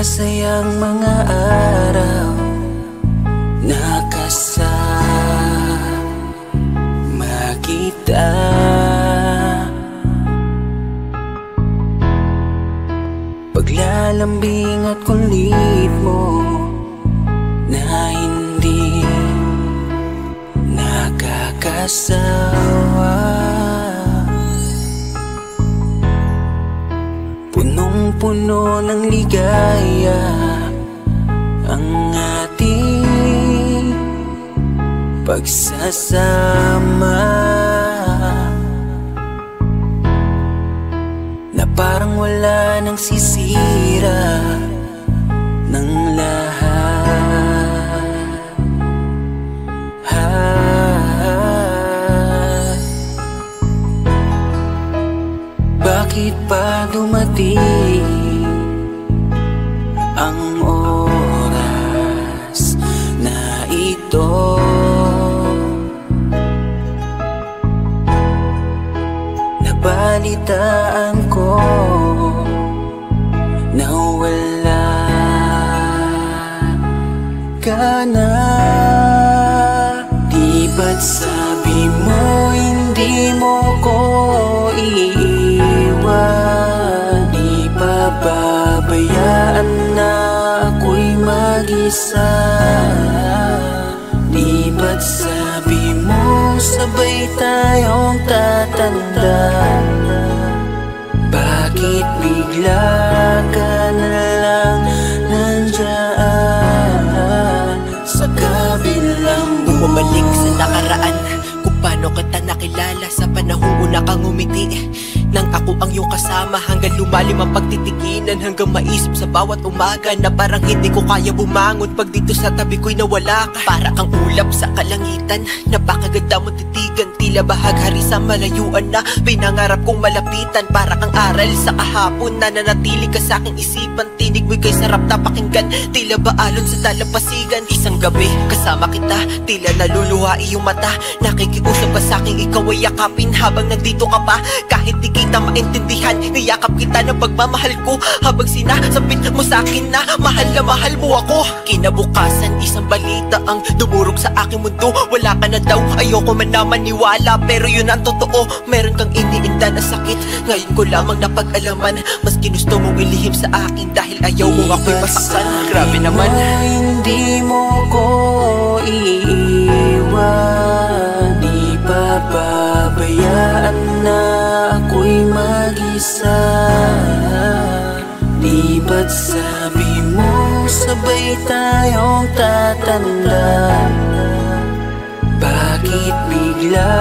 masayang mga araw na kasama kita. Paglalambing at kulit mo na hindi nakakasawa, punong-puno ng ligaya ang ating pagsasama, na parang wala nang sisira ng lahat. Bakit pa dumating ang oras na ito? Nabalitaan ko na wala ka na. Di ba't sabi mo hindi mo ko iiwan? Di pa babayaan na ako'y mag-isa? Di ba't sabi mo sabay tayong tatanda? Bakit bigla ka na lang nandyan sa kabilang buwan? Bumalik sa nakaraan kung paano kita nakilala sa panahong una kang umiti, nang ako ang iyong kasama hanggang lumalim ang pagtitiginan, hanggang maisip sa bawat umaga na parang hindi ko kaya bumangon pag dito sa tabi ko'y nawala ka. Para kang ulap sa kalangitan, napakaganda mo titigan, tila bahaghari sa malayuan na pinangarap kong malapitan. Para kang aral sa kahapon na nanatili ka sa aking isipan, tinig mo'y kay sarap na pakinggan, tila ba alon sa dalampasigan. Isang gabi kasama kita, tila naluluha iyong mata, nakikiusap ka sa aking ikaw ay yakapin habang nandito ka pa. Kahit di kita maintindihan, niyakap kita ng pagmamahal ko habang sinasabit mo sa akin na mahal mo ako. Kinabukasan isang balita ang dumurog sa aking mundo, wala ka na daw, ayoko man na maniwala, pero yun ang totoo. Meron kang iniinda na sakit, ngayon ko lamang napag-alaman, mas ginusto mong ilihim sa akin dahil ayaw mo ako'y masaktan. Grabe naman. Hindi mo ko iiwan, di pa babayaan na ako'y mag-isa? Di ba't sabi mo sabay tayong tatanda? Bakit bigla